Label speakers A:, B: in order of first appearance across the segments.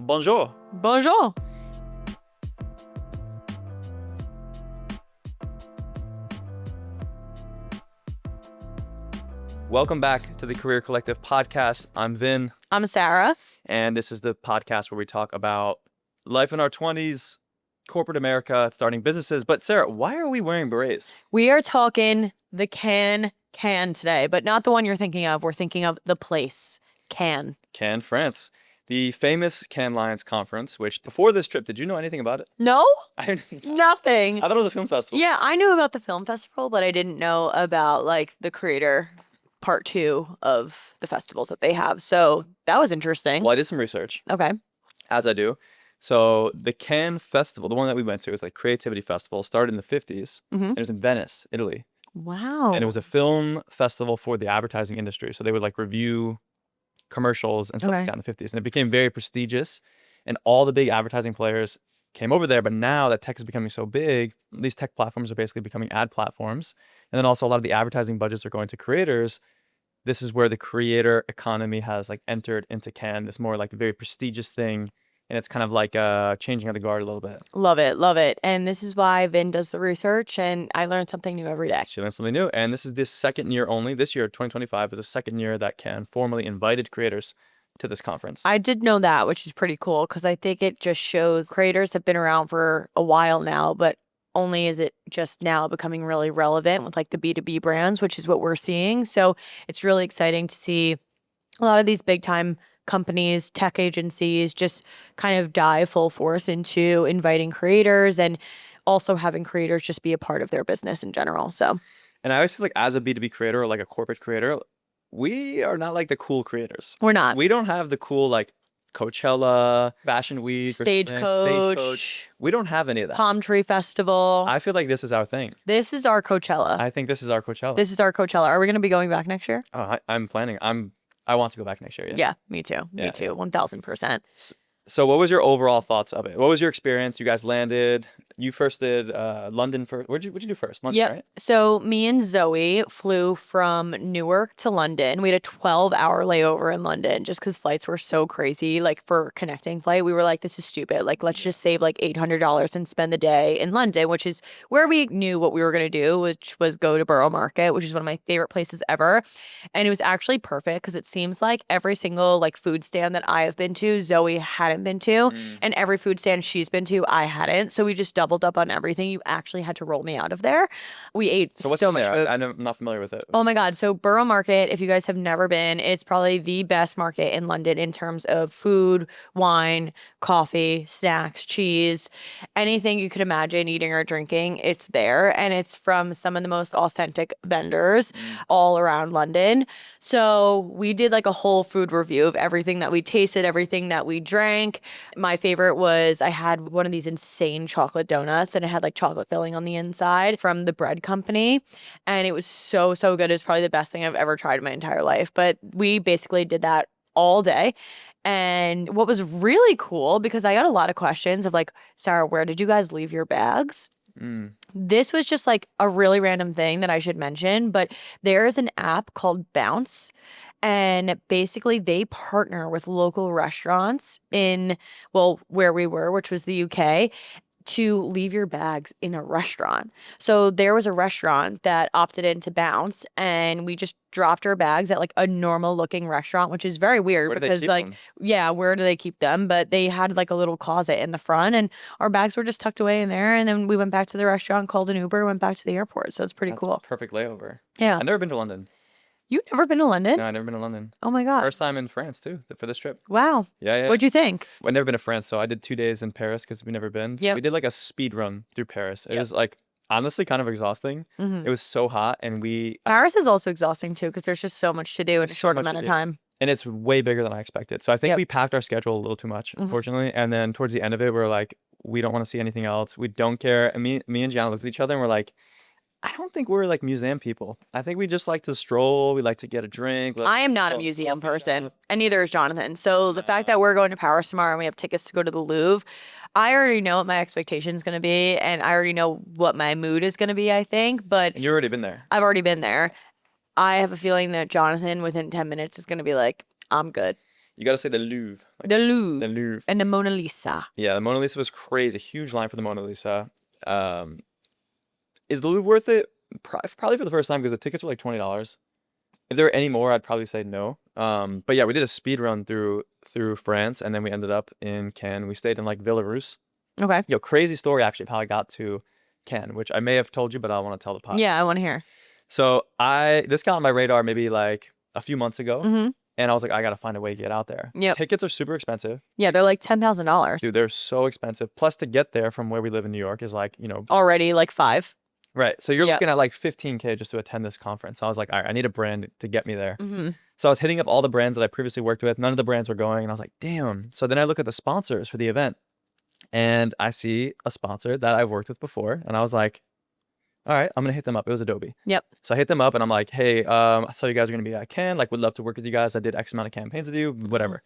A: Bonjour.
B: Bonjour.
A: Welcome back to the Career Collective podcast. I'm Vin,
B: I'm Sarah.
A: and this is the podcast where we talk about life in our 20s, corporate America, starting businesses. But Sarah, why are we wearing berets?
B: We are talking the Cannes today, but not the one you're thinking of. We're thinking of the place, Cannes.
A: Cannes, France. The famous Cannes Lions Conference, which before this trip, did you know anything about it?
B: No?
A: I
B: Nothing.
A: thought it was a film festival.
B: Yeah, I knew about the film festival, but I didn't know about like the creator part 2 of the festivals that they have. So that was interesting.
A: Well, I did some research,
B: Okay.
A: as I do. So the Cannes Festival, the one that we went to, was like Creativity Festival, started in the 50s. And it was in Venice, Italy.
B: Wow.
A: And it was a film festival for the advertising industry. So they would like review commercials and stuff like
B: Okay.
A: that in the 50s. And it became very prestigious. And all the big advertising players came over there. But now that tech is becoming so big, these tech platforms are basically becoming ad platforms. And then also a lot of the advertising budgets are going to creators. This is where the creator economy has like entered into Cannes, this more like very prestigious thing. And it's kind of like changing of the guard a little bit.
B: Love it. Love it. And this is why Vin does the research, and I learn something new every day.
A: She learned something new. And this is this second year only. This year, 2025, is the second year that Cannes formally invited creators to this conference.
B: I did know that, which is pretty cool because I think it just shows creators have been around for a while now, but only is it just now becoming really relevant with like the B2B brands, which is what we're seeing. So it's really exciting to see a lot of these big time companies, tech agencies just kind of dive full force into inviting creators and also having creators just be a part of their business in general. So
A: And I always feel like as a B2B creator or like a corporate creator, we are not like the cool creators.
B: we're not.
A: We don't have the cool like Coachella, Fashion Week, or something,
B: Stagecoach,
A: We don't have any of that.
B: Palm Tree Festival.
A: I feel like this is our thing.
B: This is our Coachella.
A: I think this is our Coachella.
B: This is our Coachella. Are we going to be going back next year?
A: I'm planning. I want to go back next year. Yes.
B: Yeah, me too.
A: Yeah,
B: Me too. 1000%.
A: So what was your overall thoughts of it? What was your experience? You guys landed. You first did London first. What'd you do first? London,
B: Yep.
A: right?
B: So me and Zoe flew from Newark to London. We had a 12-hour layover in London just because flights were so crazy. Like for connecting flight, we were like, this is stupid. Like, let's just save like $800 and spend the day in London, which is where we knew what we were going to do, which was go to Borough Market, which is one of my favorite places ever. And it was actually perfect because it seems like every single like food stand that I have been to, Zoe hadn't been to. And every food stand she's been to, I hadn't. So we just doubled up on everything. You actually had to roll me out of there. We ate
A: So what's
B: so
A: in
B: much
A: there?
B: food.
A: I'm not familiar with it.
B: Oh my God. So Borough Market, if you guys have never been, it's probably the best market in London in terms of food, wine, coffee, snacks, cheese, anything you could imagine eating or drinking, it's there. And it's from some of the most authentic vendors all around London. So we did like a whole food review of everything that we tasted, everything that we drank. My favorite was I had one of these insane chocolate donuts and it had like chocolate filling on the inside from the bread company. And it was so, so good. It was probably the best thing I've ever tried in my entire life. But we basically did that all day. And what was really cool, because I got a lot of questions of like, Sarah, where did you guys leave your bags? This was just like a really random thing that I should mention, but there is an app called Bounce. And basically they partner with local restaurants in, well, where we were, which was the UK, to leave your bags in a restaurant. So there was a restaurant that opted in to Bounce, and we just dropped our bags at like a normal looking restaurant, which is very weird
A: Where do they
B: because
A: keep
B: like,
A: them?
B: yeah, where do they keep them? But they had like a little closet in the front and our bags were just tucked away in there. And then we went back to the restaurant, called an Uber, went back to the airport. So it's pretty
A: That's
B: cool.
A: a perfect layover.
B: Yeah.
A: I've never been to London.
B: You've never been to London?
A: No, I've never been to London.
B: Oh my God.
A: First time in France too for this trip.
B: Wow.
A: Yeah.
B: What'd you think?
A: I've never been to France, so I did 2 days in Paris because we've never been.
B: Yep.
A: We did like a speed run through Paris. It
B: Yep.
A: was like honestly kind of exhausting. It was so hot, and
B: Paris is also exhausting too because there's just so much to do in a short
A: much
B: amount
A: to
B: of
A: do.
B: time.
A: And it's way bigger than I expected. So I think
B: Yep.
A: we packed our schedule a little too much, unfortunately. And then towards the end of it, we are like, we don't want to see anything else. We don't care. And me and Gianna looked at each other and we're like, I don't think we're like museum people. I think we just like to stroll. We like to get a drink.
B: I am not a museum person, and neither is Jonathan. So the fact that we're going to Paris tomorrow and we have tickets to go to the Louvre, I already know what my expectation is going to be, and I already know what my mood is going to be, I think. But
A: And you've already been there.
B: I've already been there. I have a feeling that Jonathan, within 10 minutes, is going to be like, I'm good.
A: You got to say the Louvre. Like,
B: The
A: the
B: Louvre
A: Louvre.
B: and the Mona Lisa.
A: Yeah, the Mona Lisa was crazy. Huge line for the Mona Lisa. Um, is the Louvre worth it? Probably for the first time because the tickets were like $20. If there were any more, I'd probably say no. But yeah, we did a speed run through France, and then we ended up in Cannes. We stayed in like Villa-Rous.
B: Okay.
A: Yo, crazy story actually of how I got to Cannes, which I may have told you, but I want to tell the pod.
B: Yeah, I want to hear.
A: So this got on my radar maybe like a few months ago,
B: Mm-hmm.
A: and I was like, I gotta find a way to get out there.
B: Yep.
A: Tickets are super expensive.
B: Yeah, they're like $10,000.
A: Dude, they're so expensive. Plus, to get there from where we live in New York is like,
B: Already like 5.
A: right. So you're
B: Yep.
A: looking at like 15K just to attend this conference. So I was like, all right, I need a brand to get me there.
B: Mm-hmm.
A: So I was hitting up all the brands that I previously worked with. None of the brands were going, and I was like, damn. So then I look at the sponsors for the event, and I see a sponsor that I've worked with before, and I was like, all right, I'm gonna hit them up. It was Adobe.
B: Yep.
A: So I hit them up, and I'm like, hey, I saw you guys are gonna be at Cannes. Like, would love to work with you guys. I did X amount of campaigns with you, whatever.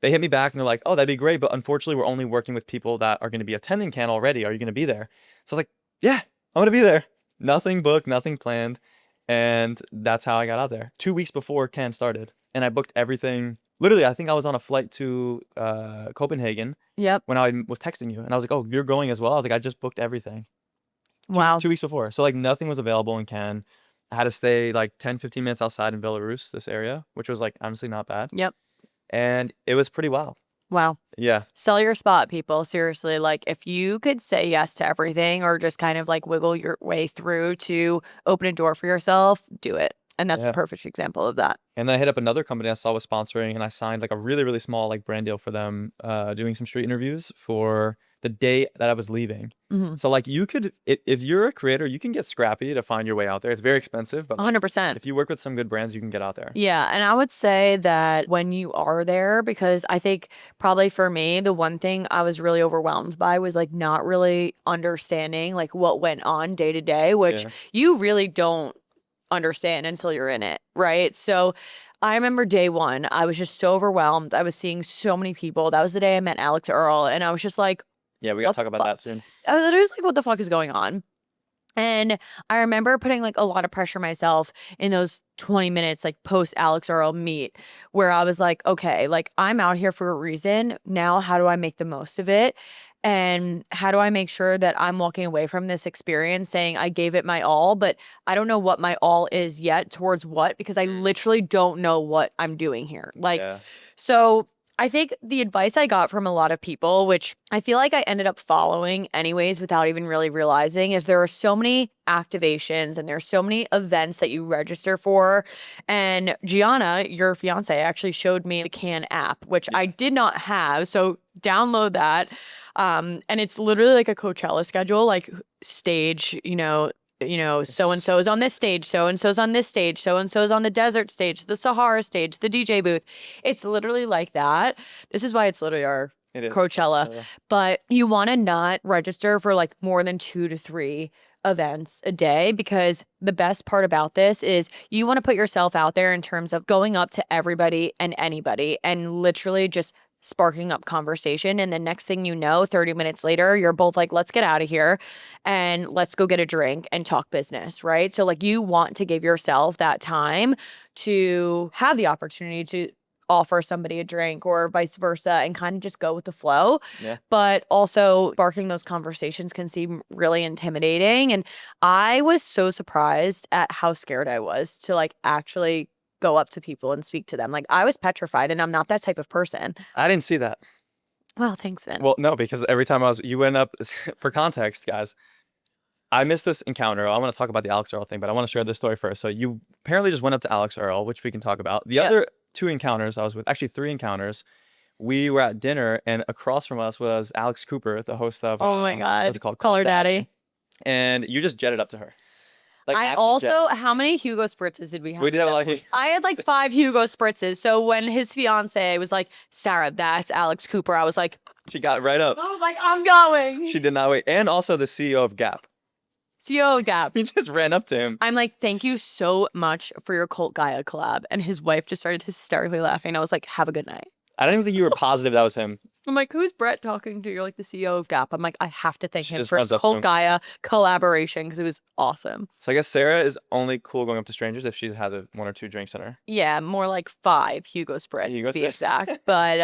A: They hit me back, and they're like, oh, that'd be great, but unfortunately, we're only working with people that are gonna be attending Cannes already. Are you gonna be there? So I was like, yeah, I'm gonna be there. Nothing booked, nothing planned, and that's how I got out there. 2 weeks before Cannes started, and I booked everything. Literally, I think I was on a flight to Copenhagen
B: Yep.
A: when I was texting you, and I was like, oh, you're going as well? I was like, I just booked everything.
B: Wow.
A: 2 weeks before. So like nothing was available in Cannes. I had to stay like 10, 15 minutes outside in Belarus, this area, which was like honestly not bad.
B: Yep.
A: And it was pretty wild.
B: Wow.
A: Yeah.
B: Sell your spot, people. Seriously, like if you could say yes to everything or just kind of like wiggle your way through to open a door for yourself, do it. And that's the
A: Yeah.
B: perfect example of that.
A: And then I hit up another company I saw was sponsoring, and I signed like a really, really small like brand deal for them, doing some street interviews for the day that I was leaving.
B: Mhm.
A: So like you could, if you're a creator, you can get scrappy to find your way out there. It's very expensive, but like,
B: 100%.
A: if you work with some good brands, you can get out there.
B: Yeah, and I would say that when you are there, because I think probably for me, the one thing I was really overwhelmed by was like not really understanding like what went on day to day, which
A: Yeah.
B: you really don't understand until you're in it, right? So I remember day one, I was just so overwhelmed. I was seeing so many people. That was the day I met Alex Earl, and I was just like,
A: Yeah, we
B: what
A: gotta talk
B: the
A: about
B: fuck?
A: that soon.
B: I was literally just like, what the fuck is going on? And I remember putting like a lot of pressure myself in those 20 minutes, like post Alex Earl meet, where I was like, okay, like I'm out here for a reason. Now, how do I make the most of it? And how do I make sure that I'm walking away from this experience saying I gave it my all, but I don't know what my all is yet towards what, because I literally don't know what I'm doing here. Like,
A: Yeah.
B: so I think the advice I got from a lot of people, which I feel like I ended up following anyways without even really realizing, is there are so many activations and there's so many events that you register for. And Gianna, your fiance, actually showed me the Can app, which I did not have. So download that. And it's literally like a Coachella schedule, like stage, so and so is on this stage, so and so's on this stage, so and so's on the desert stage, the Sahara stage, the DJ booth. It's literally like that. This is why it's literally our
A: It is.
B: Coachella. But you want to not register for like more than 2 to 3 events a day, because the best part about this is you want to put yourself out there in terms of going up to everybody and anybody and literally just sparking up conversation. And the next thing you know, 30 minutes later, you're both like, let's get out of here and let's go get a drink and talk business, right? So like you want to give yourself that time to have the opportunity to offer somebody a drink or vice versa and kind of just go with the flow.
A: Yeah.
B: But also sparking those conversations can seem really intimidating. And I was so surprised at how scared I was to like actually go up to people and speak to them. Like I was petrified, and I'm not that type of person.
A: I didn't see that.
B: Well, thanks, Vin.
A: Well, no, because every time you went up, for context, guys, I missed this encounter. I want to talk about the Alex Earl thing, but I want to share this story first. So you apparently just went up to Alex Earl, which we can talk about. The other 2 encounters I was with, actually 3 encounters, we were at dinner, and across from us was Alex Cooper, the host of,
B: Oh my God.
A: what's it called?
B: Call Her Daddy.
A: And you just jetted up to her. Like,
B: I
A: absolute jet.
B: also, how many Hugo Spritzes did we have?
A: We did have a lot of.
B: I had like 5 Hugo Spritzes. So when his fiance was like, Sarah, that's Alex Cooper, I was like,
A: She got right up.
B: I was like, I'm going.
A: She did not wait. And also the CEO of Gap.
B: CEO Gap.
A: He just ran up to him.
B: I'm like, thank you so much for your Cult Gaia collab. And his wife just started hysterically laughing. I was like, have a good night.
A: I don't even think you were positive that was him.
B: I'm like, who's Brett talking to? You're like the CEO of Gap. I'm like, I have to thank
A: She
B: him
A: just
B: for
A: runs
B: his
A: up to
B: Cult
A: him.
B: Gaia collaboration because it was awesome.
A: So I guess Sarah is only cool going up to strangers if she's had one or two drinks in her.
B: Yeah, more like 5 Hugo Spritz
A: Hugo
B: to be
A: Spritz.
B: exact. But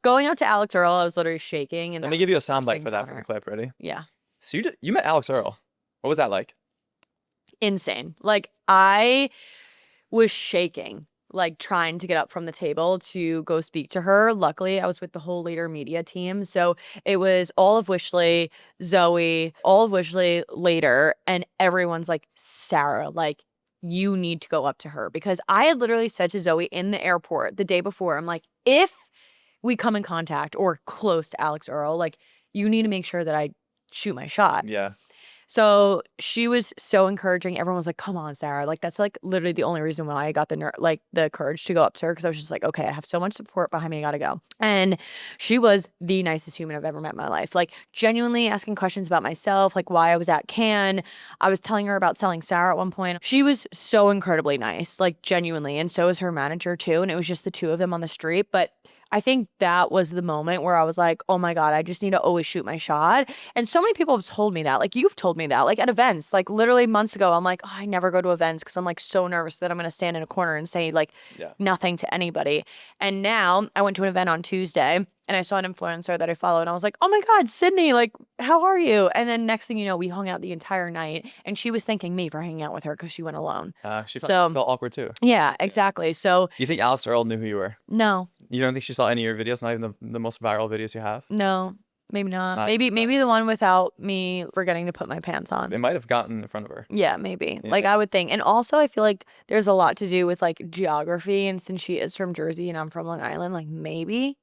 B: going out to Alex Earl, I was literally shaking, and
A: Let
B: that
A: me
B: was
A: give you
B: the
A: a
B: first
A: soundbite for that from the
B: encounter.
A: clip. Ready?
B: Yeah,
A: So you met Alex Earl. What was that like?
B: insane. Like I was shaking, like trying to get up from the table to go speak to her. Luckily, I was with the whole Later Media team. So it was all of Wishley, Zoe, all of Wishley later, and everyone's like, Sara, like, you need to go up to her. Because I had literally said to Zoe in the airport the day before, I'm like, if we come in contact or close to Alex Earl, like, you need to make sure that I shoot my shot.
A: Yeah.
B: So she was so encouraging. Everyone was like, "Come on, Sara!" Like that's like literally the only reason why I got the courage to go up to her because I was just like, "Okay, I have so much support behind me. I gotta go." And she was the nicest human I've ever met in my life. Like genuinely asking questions about myself, like why I was at Cannes. I was telling her about selling Sara at one point. She was so incredibly nice, like genuinely, and so was her manager too. And it was just the two of them on the street, but. I think that was the moment where I was like, oh my God, I just need to always shoot my shot. And so many people have told me that. Like you've told me that. Like at events, like literally months ago, I'm like, oh, I never go to events because I'm like so nervous that I'm gonna stand in a corner and say like
A: Yeah.
B: nothing to anybody. And now I went to an event on Tuesday and I saw an influencer that I followed and I was like, oh my God, Sydney, like, how are you? And then next thing you know, we hung out the entire night and she was thanking me for hanging out with her because she went alone.
A: She
B: So
A: felt awkward too.
B: yeah, exactly. So
A: You think Alex Earl knew who you were?
B: no,
A: You don't think she saw any of your videos? Not even the most viral videos you have?
B: no, maybe not.
A: Not,
B: Maybe the one without me forgetting to put my pants on.
A: it might have gotten in front of her.
B: Yeah, maybe.
A: Yeah.
B: Like I would think. And also I feel like there's a lot to do with like geography and since she is from Jersey and I'm from Long Island, like maybe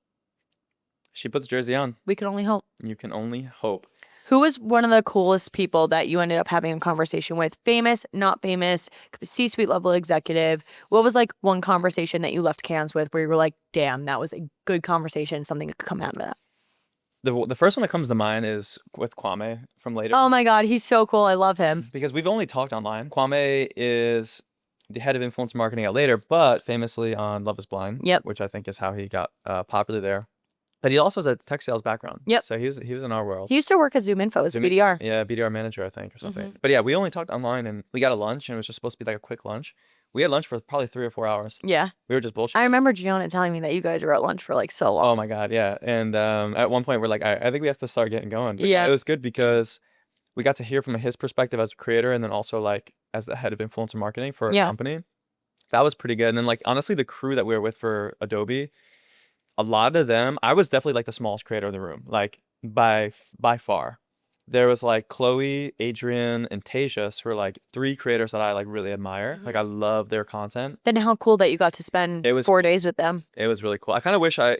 A: She puts Jersey on.
B: we can only hope.
A: You can only hope.
B: Who was one of the coolest people that you ended up having a conversation with? Famous, not famous, C-suite level executive. What was like one conversation that you left Cannes with where you were like, damn, that was a good conversation, something could come out of that?
A: The first one that comes to mind is with Kwame from Later.
B: Oh my God, he's so cool. I love him.
A: Because we've only talked online. Kwame is the head of influencer marketing at Later, but famously on Love is Blind.
B: Yep.
A: Which I think is how he got popular there. But he also has a tech sales background.
B: Yep.
A: So he was in our world.
B: He used to work at Zoom Info as BDR.
A: Yeah, BDR manager, I think, or something. But yeah, we only talked online and we got a lunch and it was just supposed to be like a quick lunch. We had lunch for probably 3 or 4 hours.
B: Yeah.
A: We were just bullshit.
B: I remember Gianna telling me that you guys were at lunch for like so long.
A: Oh my God, yeah. And at one point we're like, I think we have to start getting going. But
B: Yeah.
A: it was good because we got to hear from his perspective as a creator and then also like as the head of influencer marketing for a company. That was pretty good. And then like honestly, the crew that we were with for Adobe, a lot of them, I was definitely like the smallest creator in the room, like by far. There was like Chloe, Adrian, and Tasia were like 3 creators that I like really admire. Like I love their content.
B: Then how cool that you got to spend 4 days with them.
A: It was really cool. I kind of wish like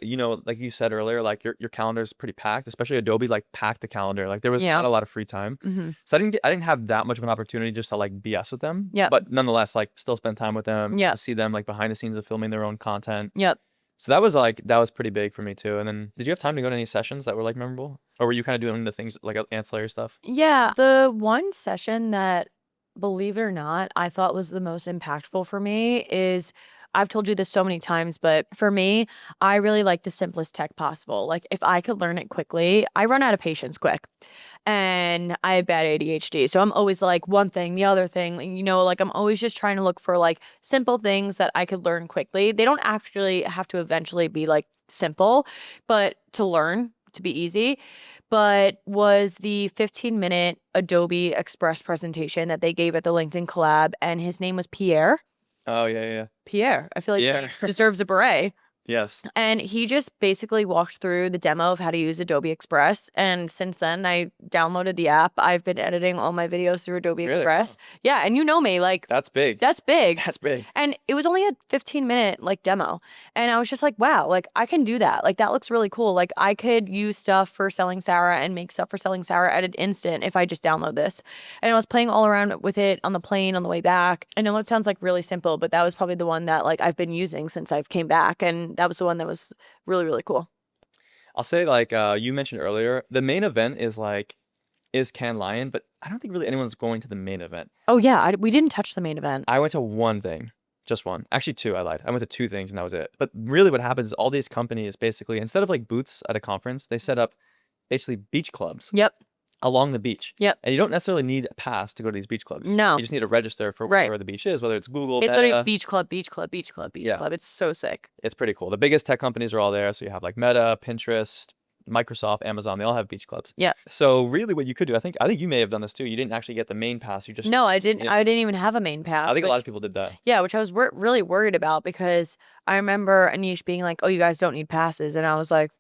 A: you said earlier, like your calendar is pretty packed, especially Adobe like packed the calendar. Like there was not a lot of free time. So I didn't have that much of an opportunity just to like BS with them.
B: Yeah.
A: But nonetheless, like still spend time with them.
B: Yeah.
A: To see them like behind the scenes of filming their own content.
B: Yep.
A: So that was pretty big for me too. And then did you have time to go to any sessions that were like memorable? Or were you kind of doing the things like ancillary stuff?
B: Yeah. The one session that, believe it or not, I thought was the most impactful for me is I've told you this so many times, but for me, I really like the simplest tech possible. Like if I could learn it quickly, I run out of patience quick. And I have bad ADHD. So I'm always like one thing, the other thing, you know, like I'm always just trying to look for like simple things that I could learn quickly. They don't actually have to eventually be like simple, but to learn, to be easy. But was the 15-minute Adobe Express presentation that they gave at the LinkedIn collab, and his name was Pierre.
A: Oh, yeah.
B: Pierre. I feel like he deserves a beret.
A: Yes.
B: And he just basically walked through the demo of how to use Adobe Express. And since then, I downloaded the app. I've been editing all my videos through Adobe Express.
A: Wow.
B: Yeah. And you know me, like,
A: That's big.
B: That's big.
A: That's big.
B: And it was only a 15-minute like demo. And I was just like, wow, like I can do that. Like that looks really cool. Like I could use stuff for selling Sara and make stuff for selling Sara at an instant if I just download this. And I was playing all around with it on the plane on the way back. I know it sounds like really simple, but that was probably the one that like I've been using since I've came back. And that was the one that was really, really cool.
A: I'll say like you mentioned earlier, the main event is Cannes Lion, but I don't think really anyone's going to the main event.
B: Oh yeah, we didn't touch the main event.
A: I went to one thing, Just one. Actually, two. I lied. I went to two things and that was it. But really what happens is all these companies basically, instead of like booths at a conference, they set up basically beach clubs
B: Yep.
A: along the beach.
B: Yep.
A: And you don't necessarily need a pass to go to these beach clubs.
B: No.
A: You just need to register for
B: Right.
A: where the beach is, whether it's Google,
B: It's
A: Meta.
B: like beach club, beach club, beach club, beach
A: Yeah.
B: club. It's so sick.
A: It's pretty cool. The biggest tech companies are all there. So you have like Meta, Pinterest, Microsoft, Amazon. They all have beach clubs.
B: Yeah.
A: So really what you could do, I think you may have done this too. You didn't actually get the main pass. You just
B: No, I didn't.
A: Yeah.
B: I didn't even have a main pass.
A: I think a lot
B: which-
A: of people did that.
B: Yeah, which I was really worried about because I remember Anish being like, "Oh, you guys don't need passes," and I was like,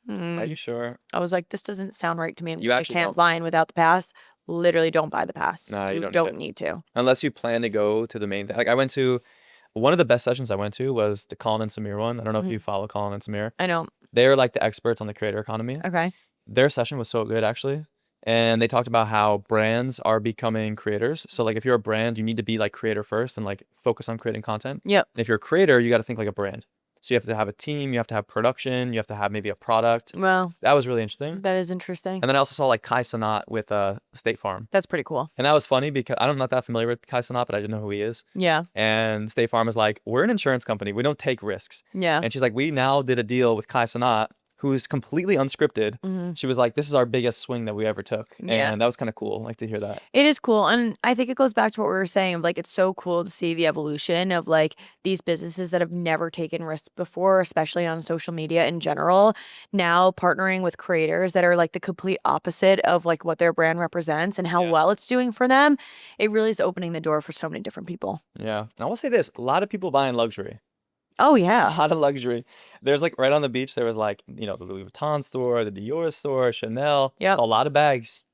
A: Are you sure?
B: I was like, "This doesn't sound right to me.
A: You
B: I
A: actually
B: can't
A: don't.
B: fly in without the pass. Literally, don't buy the pass.
A: Nah, you
B: you
A: don't
B: need to."
A: Unless you plan to go to the main thing. Like I went to one of the best sessions I went to was the Colin and Samir one. I don't know if
B: Mhm.
A: you follow Colin and Samir.
B: I know.
A: They're like the experts on the creator economy.
B: Okay.
A: Their session was so good actually. And they talked about how brands are becoming creators. So like if you're a brand, you need to be like creator first and like focus on creating content.
B: Yep.
A: And if you're a creator, you got to think like a brand. So you have to have a team, you have to have production, you have to have maybe a product.
B: Well,
A: That was really interesting.
B: that is interesting.
A: And then I also saw like Kai Sanat with State Farm.
B: That's pretty cool.
A: And that was funny because I'm not that familiar with Kai Sanat, but I didn't know who he is.
B: Yeah.
A: And State Farm is like, we're an insurance company. We don't take risks.
B: Yeah.
A: And she's like, we now did a deal with Kai Sanat, who's completely unscripted.
B: Mhm.
A: She was like, this is our biggest swing that we ever took.
B: Yeah.
A: And that was kind of cool. Like to hear that.
B: It is cool. And I think it goes back to what we were saying of like, it's so cool to see the evolution of like these businesses that have never taken risks before, especially on social media in general, now partnering with creators that are like the complete opposite of like what their brand represents and how
A: Yeah.
B: well it's doing for them. It really is opening the door for so many different people.
A: Yeah. I will say this, a lot of people buying luxury.
B: Oh,
A: A
B: yeah.
A: lot of luxury. There's like right on the beach, there was like, the Louis Vuitton store, the Dior store, Chanel.
B: Yep.
A: Saw a lot of bags.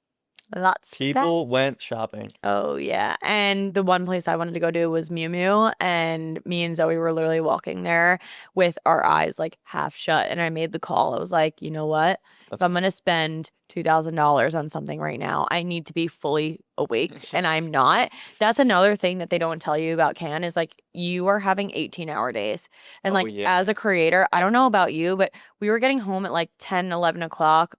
B: Lots of
A: People went shopping.
B: Oh, yeah. And the one place I wanted to go to was Miu Miu. And me and Zoe were literally walking there with our eyes like half shut. And I made the call. I was like, you know what? If I'm going to spend $2,000 on something right now, I need to be fully awake. And I'm not. That's another thing that they don't tell you about Cannes is like you are having 18-hour days. And
A: Oh,
B: like
A: yeah.
B: as a creator, I don't know about you, but we were getting home at like 10, 11 o'clock.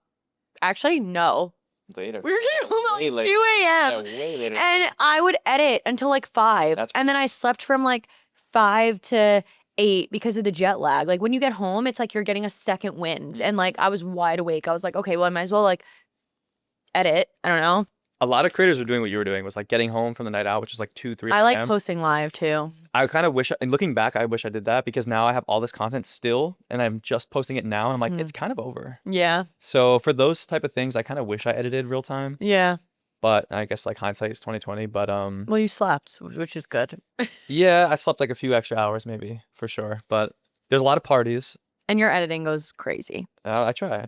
B: Actually, no.
A: Later.
B: We were getting home at
A: Way
B: like
A: later.
B: 2
A: Yeah,
B: a.m.
A: way later.
B: And I would edit until like 5.
A: That's
B: And then I slept from like 5 to 8 because of the jet lag. Like when you get home, it's like you're getting a second wind. And like I was wide awake. I was like, okay, well, I might as well like edit. I don't know.
A: A lot of creators were doing what you were doing, was like getting home from the night out, which is like 2, 3
B: I like
A: a.m.
B: posting live too.
A: I kind of wish, and looking back, I wish I did that because now I have all this content still and I'm just posting it now. And I'm like,
B: Mhm.
A: it's kind of over.
B: Yeah.
A: So for those type of things, I kind of wish I edited real time,
B: Yeah.
A: but I guess like hindsight is 2020. But
B: Well, you slept, which is good.
A: yeah, I slept like a few extra hours maybe for sure. But there's a lot of parties.
B: And your editing goes crazy.
A: I try.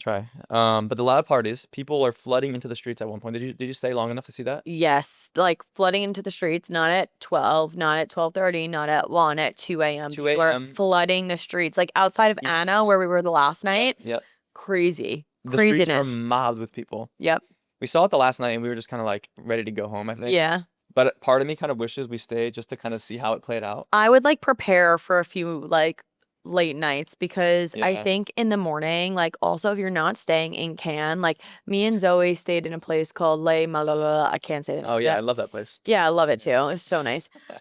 A: But a lot of parties, people are flooding into the streets at one point. Did you stay long enough to see that?
B: Yes, like flooding into the streets, not at 12, not at 12:30, not at 1, at 2 a.m.
A: 2
B: People are
A: a.m..
B: flooding the streets. Like outside of
A: Yes.
B: Anna, where we were the last night,
A: Yep.
B: crazy.
A: The streets
B: Craziness.
A: are mobbed with people.
B: Yep.
A: We saw it the last night and we were just kind of like ready to go home, I think.
B: Yeah.
A: But part of me kind of wishes we stayed just to kind of see how it played out.
B: I would like prepare for a few like late nights because I
A: Yeah.
B: think in the morning, like also if you're not staying in Cannes, like me and Zoe stayed in a place called Les Malala. I can't say that.
A: Oh yeah, I love that place.
B: Yeah, I love it too. It was so nice. It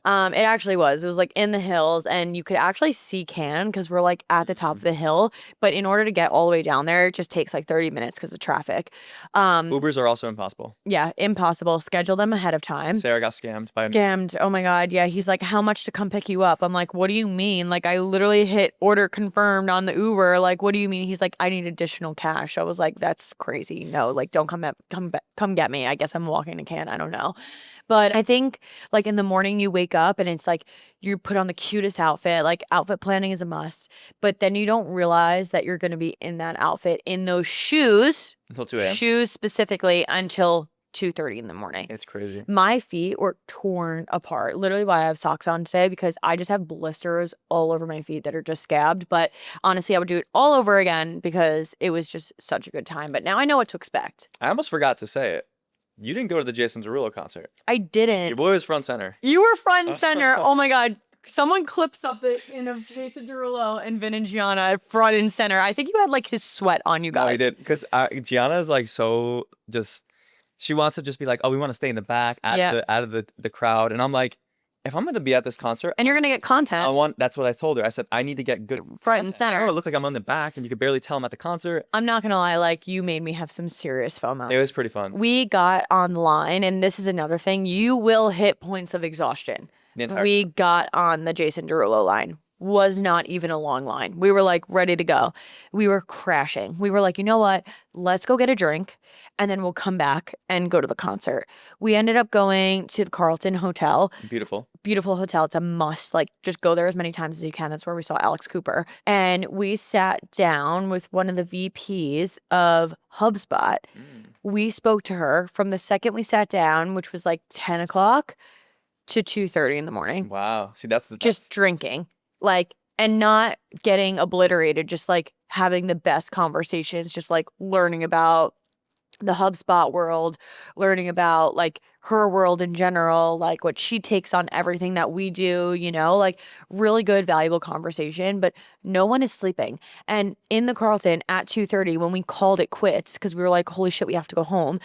B: actually was. It was like in the hills, and you could actually see Cannes because we're like at the top of the hill. But in order to get all the way down there, it just takes like 30 minutes because of traffic.
A: Ubers are also impossible.
B: Yeah, impossible. Schedule them ahead of time.
A: Sarah got scammed by
B: Scammed. Oh my God. Yeah. He's like, how much to come pick you up? I'm like, what do you mean? Like, I literally hit order confirmed on the Uber. Like, what do you mean? He's like, I need additional cash. I was like, that's crazy. No, like, don't come get me. I guess I'm walking to Cannes. I don't know. But I think like in the morning you wake up and it's like you put on the cutest outfit. Like outfit planning is a must. But then you don't realize that you're going to be in that outfit in those shoes,
A: until 2 a.m.
B: shoes specifically until 2:30 in the morning.
A: It's crazy.
B: My feet were torn apart. Literally why I have socks on today because I just have blisters all over my feet that are just scabbed. But honestly, I would do it all over again because it was just such a good time. But now I know what to expect.
A: I almost forgot to say it. You didn't go to the Jason Derulo concert.
B: I
A: Your
B: didn't.
A: boy was front center.
B: You were front and center. Oh my God. Someone clip something in of Jason Derulo and Vin and Gianna at front and center. I think you had like his sweat on you guys.
A: No, he did. Because Gianna is like so just, she wants to just be like, oh, we want to stay in the back out
B: Yeah.
A: of the crowd. And I'm like, if I'm gonna be at this concert,
B: And you're gonna get content
A: that's what I told her. I said, I need to get good
B: front and
A: content. I don't
B: center.
A: want to look like I'm on the back and you could barely tell I'm at the concert.
B: I'm not gonna lie, like you made me have some serious FOMO.
A: It was pretty fun.
B: We got on the line, and this is another thing. You will hit points of exhaustion.
A: The entire
B: We got on the Jason Derulo line. Was not even a long line. We were like ready to go. We were crashing. We were like, you know what? Let's go get a drink and then we'll come back and go to the concert. We ended up going to the Carlton Hotel.
A: Beautiful.
B: Beautiful hotel. It's a must. Like, just go there as many times as you can. That's where we saw Alex Cooper. And we sat down with one of the VPs of HubSpot. We spoke to her from the second we sat down, which was like 10 o'clock to 2:30 in the morning.
A: Wow. See, that's
B: Just drinking. Like, and not getting obliterated, just like having the best conversations, just like learning about the HubSpot world, learning about like her world in general, like what she takes on everything that we do, you know, like really good, valuable conversation, but no one is sleeping. And in the Carlton at 2:30, when we called it quits, because we were like, holy shit, we have to go home.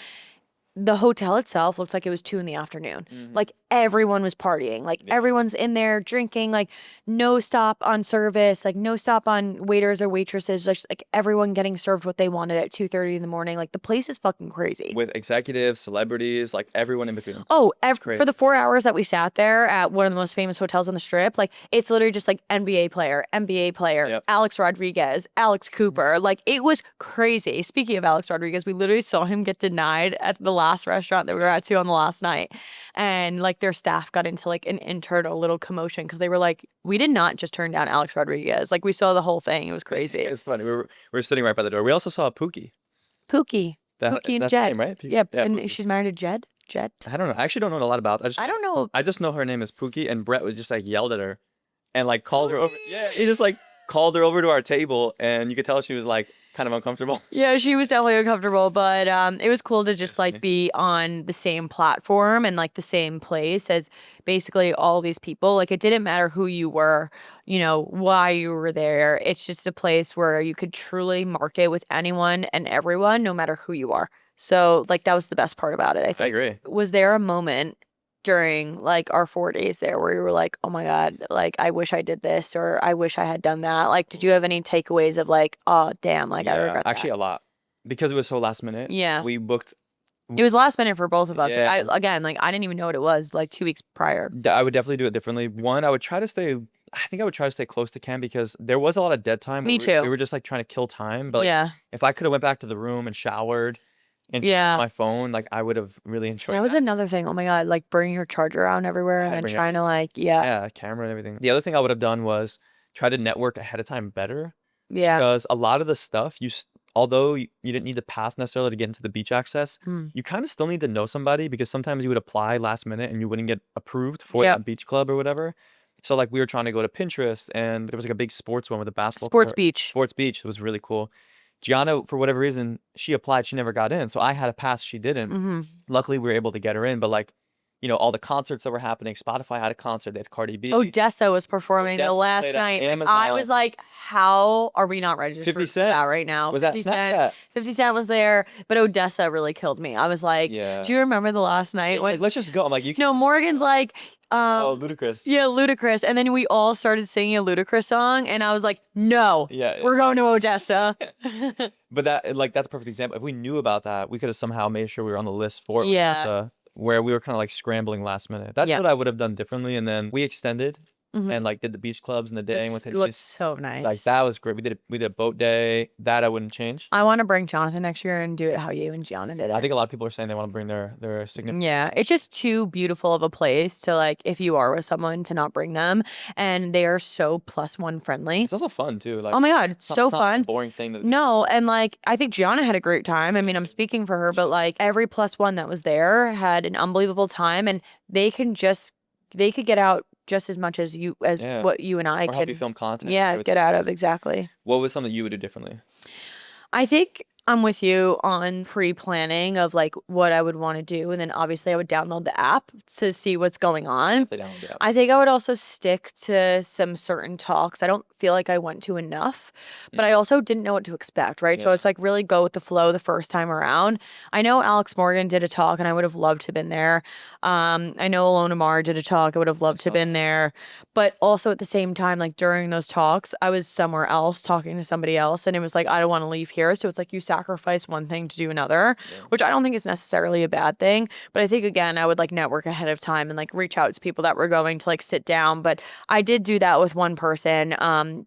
B: The hotel itself looks like it was 2 PM. Like everyone was partying. Like everyone's in there drinking, like no stop on service, like no stop on waiters or waitresses, just like everyone getting served what they wanted at 2:30 in the morning. Like the place is fucking crazy.
A: With executives, celebrities, like everyone in between them.
B: Oh,
A: great.
B: for the 4 hours that we sat there at one of the most famous hotels on the Strip, like it's literally just like NBA player,
A: Yep.
B: Alex Rodriguez, Alex Cooper. Like it was crazy. Speaking of Alex Rodriguez, we literally saw him get denied at the last restaurant that we were at on the last night. And like their staff got into like an internal little commotion because they were like, we did not just turn down Alex Rodriguez. Like we saw the whole thing. It was crazy.
A: It's funny. We were sitting right by the door. We also saw Pookie.
B: Pookie.
A: That's
B: Pookie and
A: her
B: Jed.
A: name, right?
B: Yeah, and
A: Pookie.
B: she's married to Jed.
A: I don't know. I actually don't know a lot about.
B: I don't know.
A: I just know her name is Pookie, and Brett was just like yelled at her, and like called her over. Yeah, he just like called her over to our table, and you could tell she was like kind of uncomfortable.
B: Yeah, she was definitely uncomfortable, but it was cool to just like be on the same platform and like the same place as basically all these people. Like it didn't matter who you were, you know, why you were there. It's just a place where you could truly market with anyone and everyone, no matter who you are. So like that was the best part about it, I think.
A: I agree.
B: Was there a moment during like our 4 days there where you were like, oh my God, like I wish I did this or I wish I had done that? Like, did you have any takeaways of like, oh damn, like I regret
A: actually
B: that?
A: a lot because it was so last minute.
B: Yeah.
A: We booked.
B: It was last minute for both of us.
A: Yeah.
B: Like, I didn't even know what it was like 2 weeks prior.
A: I would definitely do it differently. One, I would try to stay. I think I would try to stay close to Cam because there was a lot of dead time.
B: Me too.
A: We were just like trying to kill time. But like,
B: Yeah.
A: if I could have went back to the room and showered and
B: Yeah.
A: checked my phone, like I would have really enjoyed
B: That was another thing. Oh my God, like bringing your charger around everywhere and then
A: bring
B: trying to like,
A: yeah, camera and everything. The other thing I would have done was try to network ahead of time better
B: yeah.
A: because a lot of the stuff although you didn't need to pass necessarily to get into the beach access,
B: Mm.
A: you kind of still need to know somebody because sometimes you would apply last minute and you wouldn't get approved for
B: Yep.
A: that beach club or whatever. So like we were trying to go to Pinterest and there was like a big sports one with a basketball
B: Sports
A: court.
B: beach.
A: Sports beach. It was really cool. Gianna, for whatever reason, she applied. She never got in. So I had a pass. She didn't.
B: Mm-hmm.
A: Luckily, we were able to get her in. But like, you know, all the concerts that were happening, Spotify had a concert. They had Cardi B.
B: Odessa was performing the
A: Odessa
B: last
A: played at
B: night. I
A: Amazon.
B: was like, how are we not registered
A: 50
B: for
A: Cent
B: that right now?
A: was at
B: 50 Cent.
A: Snapchat.
B: 50 Cent was there, but Odessa really killed me. I was like,
A: Yeah.
B: do you remember the last night?
A: Like, let's just go. I'm like, you can.
B: No, Morgan's like,
A: Oh, ludicrous.
B: yeah, Ludacris. And then we all started singing a Ludacris song, and I was like, no,
A: Yeah.
B: we're going to Odessa.
A: But that's a perfect example. If we knew about that, we could have somehow made sure we were on the list for
B: Yeah.
A: Odessa, where we were kind of like scrambling last minute. That's
B: Yeah.
A: what I would have done differently. And then we extended
B: Mhm.
A: and like did the beach clubs in the day and
B: This
A: with
B: looks so nice.
A: like that was great. We did a boat day. That I wouldn't change.
B: I want to bring Jonathan next year and do it how you and Gianna did it.
A: I think a lot of people are saying they want to bring their significant.
B: Yeah, it's just too beautiful of a place to like, if you are with someone, to not bring them. And they are so +1 friendly.
A: It's also fun too. Like
B: Oh my God, it's so
A: it's not like a
B: fun.
A: boring thing that
B: No, and like I think Gianna had a great time. I mean, I'm speaking for her, but like every +1 that was there had an unbelievable time, and they could get out just as much as
A: Yeah.
B: what you and I
A: or help you
B: could
A: film content.
B: yeah,
A: everything
B: get out of
A: else.
B: exactly.
A: What was something you would do differently?
B: I think I'm with you on pre-planning of like what I would want to do, and then obviously I would download the app to see what's going on.
A: They download the app.
B: I think I would also stick to some certain talks. I don't feel like I went to enough, but I also didn't know what to expect, right? So
A: Yeah.
B: it's like really go with the flow the first time around. I know Alex Morgan did a talk and I would have loved to have been there. I know Alona Mar did a talk. I would have loved to have been there. But also at the same time, like during those talks, I was somewhere else talking to somebody else, and it was like, I don't want to leave here. So it's like you sacrifice one thing to do another, which I don't think is necessarily a bad thing. But I think, again, I would like network ahead of time and like reach out to people that were going to like sit down. But I did do that with one person.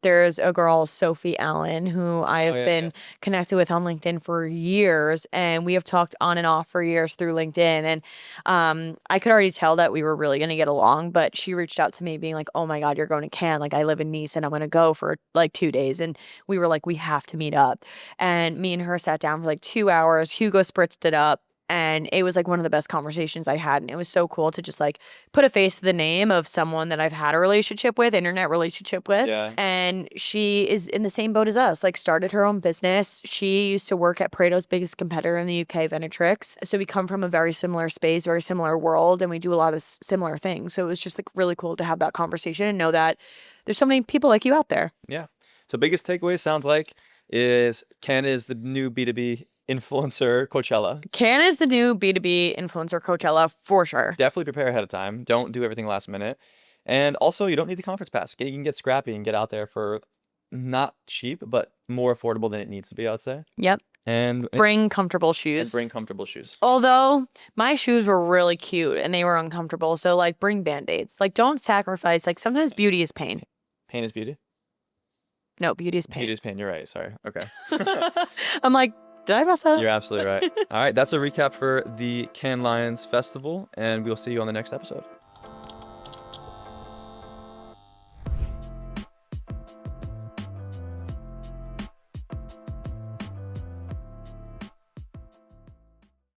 B: There's a girl, Sophie Allen, who I have been connected with on LinkedIn for years, and we have talked on and off for years through LinkedIn. And I could already tell that we were really going to get along, but she reached out to me being like, oh my God, you're going to Cannes. Like, I live in Nice and I'm going to go for like 2 days. And we were like, we have to meet up. And me and her sat down for like 2 hours. Hugo spritzed it up. And it was like one of the best conversations I had. And it was so cool to just like put a face to the name of someone that I've had a relationship with, internet relationship with.
A: Yeah.
B: And she is in the same boat as us, like started her own business. She used to work at Pareto's biggest competitor in the UK, Venetrix. So we come from a very similar space, very similar world, and we do a lot of similar things. So it was just like really cool to have that conversation and know that there's so many people like you out there.
A: Yeah. So biggest takeaway sounds like is Cannes is the new B2B influencer Coachella.
B: Cannes is the new B2B influencer Coachella for sure.
A: Definitely prepare ahead of time. Don't do everything last minute. And also, you don't need the conference pass. You can get scrappy and get out there for not cheap, but more affordable than it needs to be, I'd say.
B: Yep.
A: And
B: Bring comfortable shoes.
A: bring comfortable shoes.
B: Although my shoes were really cute and they were uncomfortable. So like bring band-aids. Like don't sacrifice. Like sometimes beauty is pain.
A: Pain is beauty.
B: No, beauty is pain.
A: Beauty is pain. You're right. Sorry. Okay.
B: I'm like, did I mess that up?
A: You're absolutely right. All right. That's a recap for the Cannes Lions Festival, and we'll see you on the next episode.